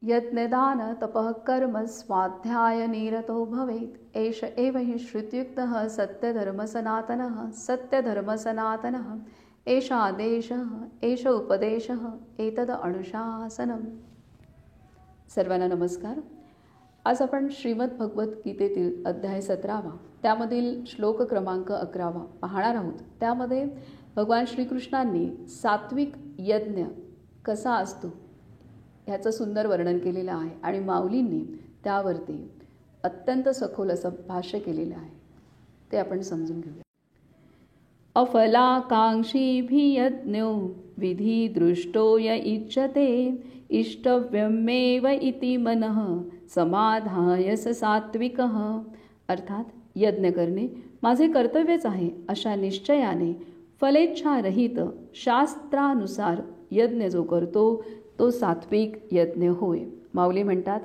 यज्ञदान तपः कर्म स्वाध्याय निरतो भवेत् एष एव हि श्रुत्युक्तः सत्यधर्मसनातनः एष आदेशः एष उपदेशः एतद अनुशासनम्. सर्वांना नमस्कार. आज आपण श्रीमद भगवद्गीतेतील अध्याय 17 त्यामधील श्लोक क्रमांक 11 पाहणार आहोत. त्यामध्ये भगवान श्रीकृष्णांनी सात्विक यज्ञ कसा असतो ह्याचं सुंदर वर्णन केलेलं आहे आणि माऊलींनी त्यावरती अत्यंत सखोल असं भाष्य केलेलं आहे. ते आपण समजून घेऊया. अफलाकांक्षीभियज्ञो विधी दृष्टो य इच्छते इष्टव्यमेव इति मनः समाधाय स सात्विकः. अर्थात यज्ञ करणे माझे कर्तव्यच आहे अशा निश्चयाने फलेच्छारहित शास्त्रानुसार यज्ञ जो करतो तो सात्विक यज्ञ होय. माऊली म्हणतात,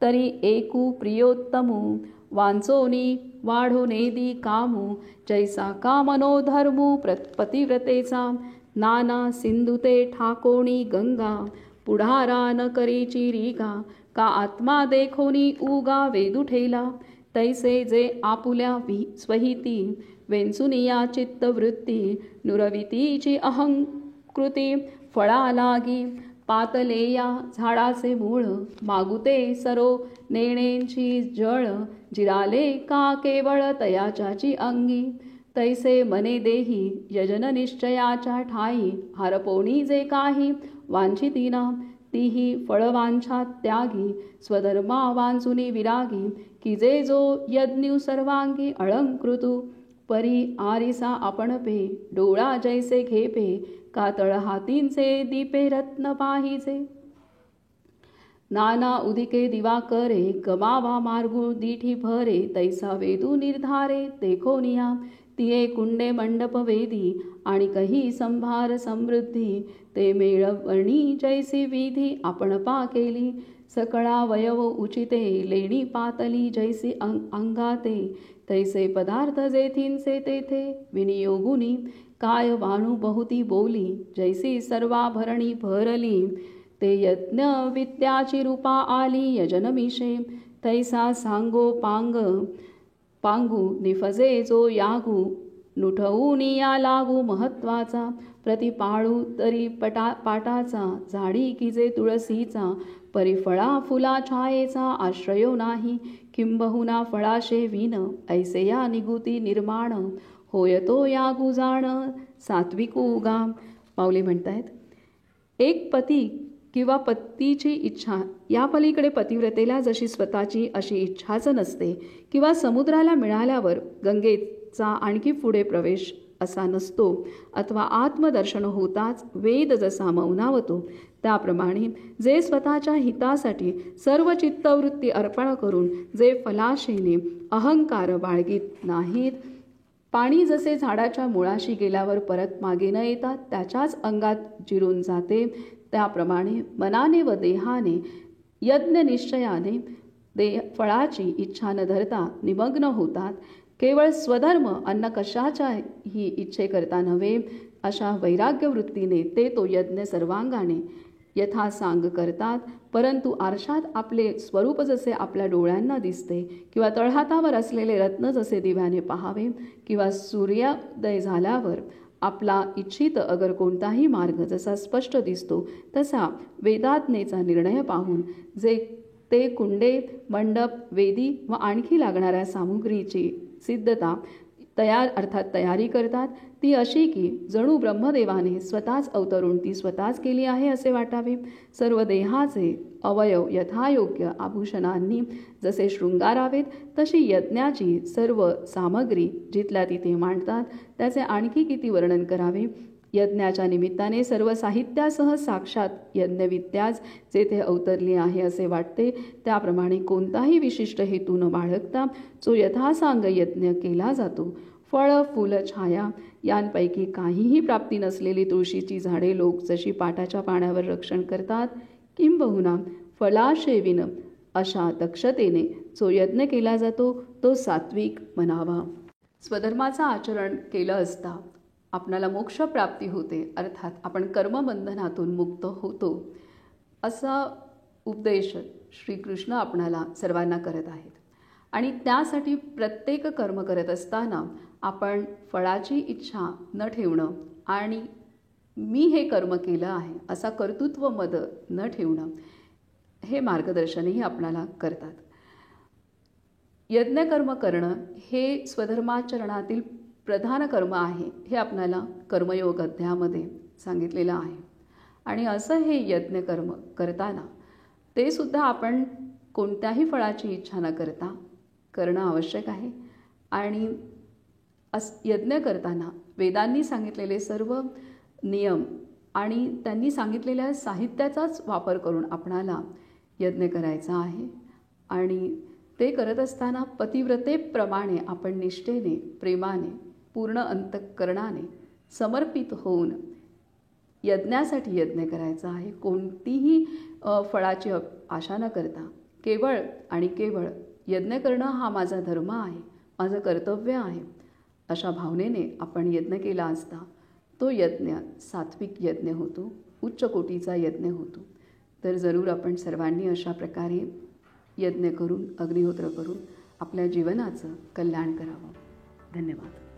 तरी एकू प्रियोत्तमू वांचोनी वाढो नेदी कामू जैसा कामनो धर्मू पतिव्रतेचा नाना सिंधुते ठाकोणी गंगा पुढारा न करीची रीगा का आत्मा देखोनी उगा वेदू ठेला तैसे जे आपुल्या स्वहिती वेंचुनिया चित्तवृत्ती नुरवितीची अहंकृती फळा लागी पातलेया झाडाचे मूळ मागुते सरो नेणेंची जळ जिराले का केवळ तयाच्याची अंगी तैसे मने देही यजन निश्चयाच्या ठाई हरपोणी जे काही वांछितीना तीही फळवांछा त्यागी स्वधर्मा वांचुनी विरागी की जे जो यज्ञू सर्वांगी अलंकृतू परी आरिसा आपण पे डोळा जैसे घेपे कातळ हातींचे दीपे रत्न पाहिजे नाना उदिके दिवा करे गमावा मार्गू दीठी भरे तैसा वेदू निर्धारे देखोनिया तिये कुंडे मंडप वेदी आणि कही संभार समृद्धी ते मेळवणी जैसी विधी आपण पा केली सकळा वयव उचिते लेणी पातली जैसी अंगाते तैसे पदार्थ जेथींचे तेथे विनियोगुनी काय वाणू बहुती बोली जैसी सर्वाभरणी भरली ते यज्ञ विद्याची रूपा आली यजनमिषे तैसा सांगो पांगू निफजे जो यागू नुठवूनिया लागू महत्वाचा प्रतिपाळू तरी पाटाचा झाडी की जे तुळसीचा परिफळा फुला छायेचा आश्रयो नाही किंबहुना फळाशे विन ऐसे या निगुती निर्माण होय तो यागू जाण सात्विकू गा. पावले म्हणतायत, एक पती किंवा पत्नीची इच्छा या पलीकडे पतिव्रतेला जशी स्वतःची अशी इच्छाच नसते किंवा समुद्राला मिळाल्यावर गंगेचा आणखी पुढे प्रवेश असा नसतो अथवा आत्मदर्शन होताच वेद जसा मौनावतो त्याप्रमाणे जे स्वतःच्या हितासाठी सर्व चित्तवृत्ती अर्पण करून जे फलाशेने अहंकार बाळगीत नाहीत पाणी जसे झाडाच्या मुळाशी गेल्यावर परत मागे न येतात त्याच्याच अंगात जिरून जाते त्याप्रमाणे मनाने व देहाने यज्ञ निश्चयाने फळाची इच्छा न धरता निमग्न होतात. केवळ स्वधर्म अन्न कशाच्याही इच्छेकरता नव्हे अशा वैराग्य वृत्तीने ते तो यज्ञ सर्वांगाने यथासांग करतात. परंतु आरशात आपले स्वरूप जसे आपल्या डोळ्यांना दिसते किंवा तळहातावर असलेले रत्न जसे दिव्याने पाहावे किंवा सूर्योदय झाल्यावर आपला इच्छित अगर कोणताही मार्ग जसा स्पष्ट दिसतो तसा वेदाज्ञेचा निर्णय पाहून जे ते कुंडे मंडप वेदी व आणखी लागणाऱ्या सामुग्रीची सिद्धता तयारी करतात ती अशी की जणू ब्रह्मदेवाने स्वतःच अवतरून ती स्वतःच केली आहे असे वाटावे. सर्व देहाचे अवयव यथायोग्य आभूषणांनी जसे शृंगारावेत तशी यज्ञाची सर्व सामग्री जिथल्या तिथे मांडतात. त्याचे आणखी किती वर्णन करावे. यज्ञाच्या निमित्ताने सर्व साहित्यासह साक्षात यज्ञविद्याच जेथे अवतरली आहे असे वाटते. त्याप्रमाणे कोणताही विशिष्ट हेतू न बाळगता जो यथासांग यज्ञ केला जातो. फळ फुल छाया यांपैकी काहीही प्राप्ती नसलेली तुळशीची झाडे लोक जशी पाटाच्या पाण्यावर रक्षण करतात किंबहुना फलाशेविन अशा दक्षतेने जो यज्ञ केला जातो तो सात्विक म्हणावा. स्वधर्माचं आचरण केलं असता आपणाला मोक्षप्राप्ती होते, अर्थात आपण कर्मबंधनातून मुक्त होतो. असा उपदेश श्रीकृष्ण आपणाला सर्वांना करत आहेत. आणि त्यासाठी प्रत्येक कर्म करत असताना आपण फळाची इच्छा न ठेवणं आणि मी हे कर्म केलं आहे असा कर्तृत्व मद न ठेवणं हे मार्गदर्शनही आपणाला करतात. यज्ञकर्म करणं हे स्वधर्माचरणातील प्रधान कर्म आहे हे आपणाला कर्मयोग अध्यायामध्ये सांगितलेलं आहे. आणि असं हे यज्ञकर्म करताना ते सुद्धा आपण कोणत्याही फळाची इच्छा न करता करणं आवश्यक आहे. आणि यज्ञ करताना वेदांनी सांगितलेले सर्व नियम आणि त्यांनी सांगितलेल्या साहित्याचाच वापर करून आपणाला यज्ञ करायचा आहे. आणि ते करत असताना पतिव्रतेप्रमाणे आपण निष्ठेने, प्रेमाने, पूर्ण अंतःकरणाने समर्पित होऊन यज्ञासाठी यज्ञ करायचा आहे. कोणतीही फळाची आशा न करता केवळ आणि केवळ यज्ञ करणं हा माझा धर्म आहे, माझं कर्तव्य आहे अशा भावनेने आपण यज्ञ केला असता तो यज्ञ सात्विक यज्ञ होतो, उच्च कोटीचा यज्ञ होतो. तर जरूर आपण सर्वांनी अशा प्रकारे यज्ञ करून, अग्निहोत्र करून आपल्या जीवनाचं कल्याण करावं. धन्यवाद.